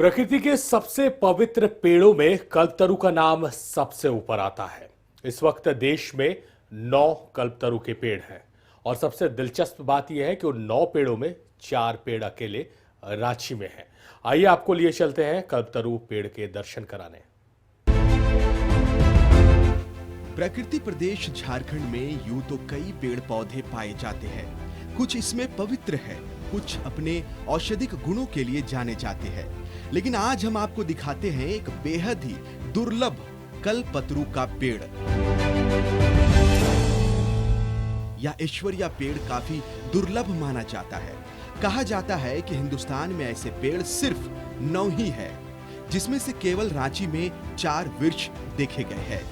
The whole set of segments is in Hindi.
प्रकृति के सबसे पवित्र पेड़ों में कल्पतरु का नाम सबसे ऊपर आता है। इस वक्त देश में 9 कल्पतरु के पेड़ हैं और सबसे दिलचस्प बात यह है कि उन 9 पेड़ों में 4 पेड़ अकेले रांची में हैं। आइए आपको लिए चलते हैं कल्पतरु पेड़ के दर्शन कराने। प्रकृति प्रदेश झारखंड में यूं तो कई पेड़ पौधे पाए जाते हैं। कुछ इसमें पवित्र है, कुछ अपने औषधिक गुणों के लिए जाने जाते हैं। लेकिन आज हम आपको दिखाते हैं एक बेहद ही दुर्लभ कल्पतरु का पेड़। यह ऐश्वर्या पेड़ काफी दुर्लभ माना जाता है। कहा जाता है कि हिंदुस्तान में ऐसे पेड़ सिर्फ 9 ही है, जिसमें से केवल रांची में 4 वृक्ष देखे गए हैं।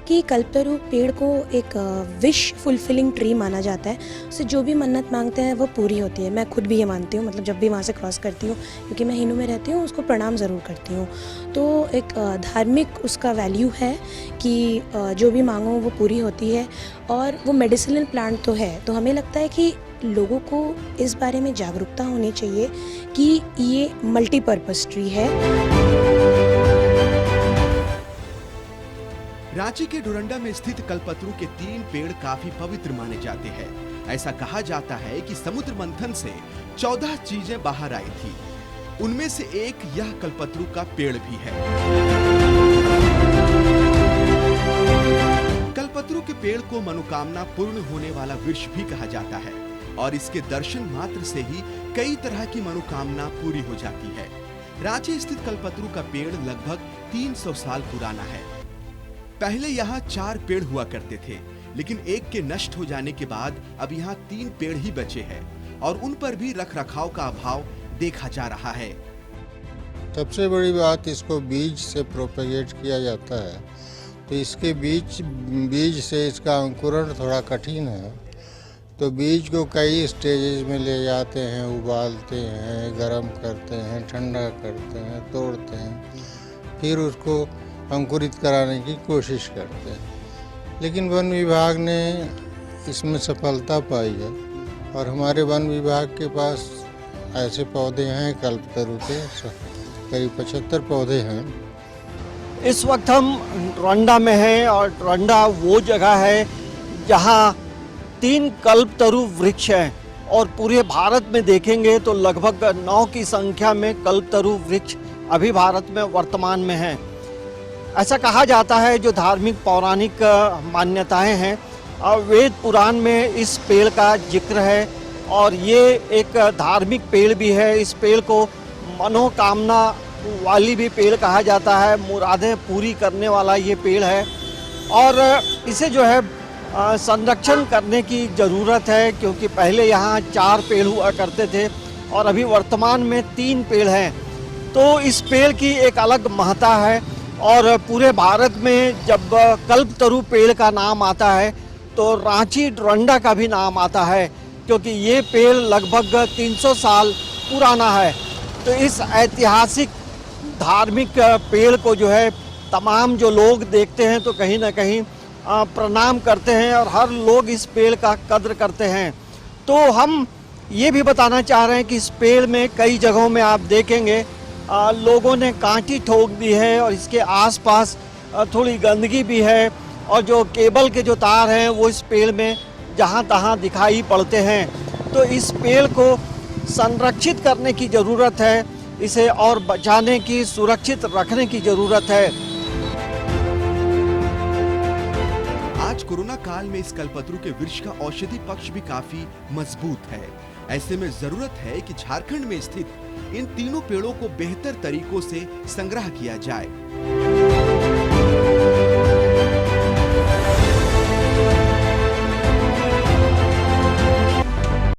कि कल्पतरु पेड़ को एक विश फुलफिलिंग ट्री माना जाता है। उससे जो भी मन्नत मांगते हैं वो पूरी होती है। मैं खुद भी ये मानती हूँ, मतलब जब भी वहाँ से क्रॉस करती हूँ, क्योंकि मैं हिनू में रहती हूँ, उसको प्रणाम ज़रूर करती हूँ। तो एक धार्मिक उसका वैल्यू है कि जो भी मांगो वो पूरी होती है और वो मेडिसिनल प्लांट तो है। तो हमें लगता है कि लोगों को इस बारे में जागरूकता होनी चाहिए कि ये मल्टीपर्पज़ ट्री है। रांची के डोरंडा में स्थित कल्पतरु के 3 पेड़ काफी पवित्र माने जाते हैं। ऐसा कहा जाता है कि समुद्र मंथन से 14 चीजें बाहर आई थी। उनमें से एक यह कल्पतरु का पेड़ भी है। कल्पतरु के पेड़ को मनोकामना पूर्ण होने वाला वृक्ष भी कहा जाता है और इसके दर्शन मात्र से ही कई तरह की मनोकामना पूरी हो जाती है। रांची स्थित कल्पतरु का पेड़ लगभग 300 साल पुराना है। पहले यहाँ 4 पेड़ हुआ करते थे, लेकिन एक के नष्ट हो जाने के बाद अब यहाँ 3 पेड़ ही बचे हैं और उन पर भी रखरखाव का अभाव देखा जा रहा है। सबसे बड़ी बात, इसको बीज से प्रोपेगेट किया जाता है, तो इसके बीज से इसका अंकुरण थोड़ा कठिन है। तो बीज को कई स्टेजेस में ले जाते हैं, उबालते हैं, गर्म करते हैं, ठंडा करते हैं, तोड़ते हैं, फिर उसको अंकुरित कराने की कोशिश करते हैं। लेकिन वन विभाग ने इसमें सफलता पाई है और हमारे वन विभाग के पास ऐसे पौधे हैं कल्पतरु के करीब 75 पौधे हैं। इस वक्त हम डोरंडा में हैं और डोरंडा वो जगह है जहां 3 कल्पतरु वृक्ष हैं और पूरे भारत में देखेंगे तो लगभग 9 की संख्या में कल्पतरु वृक्ष अभी भारत में वर्तमान में हैं। ऐसा कहा जाता है, जो धार्मिक पौराणिक मान्यताएं हैं, वेद पुराण में इस पेड़ का जिक्र है और ये एक धार्मिक पेड़ भी है। इस पेड़ को मनोकामना वाली भी पेड़ कहा जाता है, मुरादें पूरी करने वाला ये पेड़ है और इसे जो है संरक्षण करने की ज़रूरत है, क्योंकि पहले यहाँ 4 पेड़ हुआ करते थे और अभी वर्तमान में 3 पेड़ हैं। तो इस पेड़ की एक अलग महत्ता है और पूरे भारत में जब कल्पतरु पेड़ का नाम आता है तो रांची डोरंडा का भी नाम आता है, क्योंकि ये पेड़ लगभग 300 साल पुराना है। तो इस ऐतिहासिक धार्मिक पेड़ को जो है तमाम जो लोग देखते हैं तो कहीं ना कहीं प्रणाम करते हैं और हर लोग इस पेड़ का कद्र करते हैं। तो हम ये भी बताना चाह रहे हैं कि इस पेड़ में कई जगहों में आप देखेंगे लोगों ने कांटी ठोक दी है और इसके आसपास थोड़ी गंदगी भी है और जो केबल के जो तार हैं वो इस पेड़ में जहां तहां दिखाई पड़ते हैं। तो इस पेड़ को संरक्षित करने की ज़रूरत है, इसे और बचाने की, सुरक्षित रखने की ज़रूरत है। आज कोरोना काल में इस कल्पतरु के वृक्ष का औषधि पक्ष भी काफी मजबूत है। ऐसे में जरूरत है कि झारखंड में स्थित इन तीनों पेड़ों को बेहतर तरीकों से संग्रह किया जाए।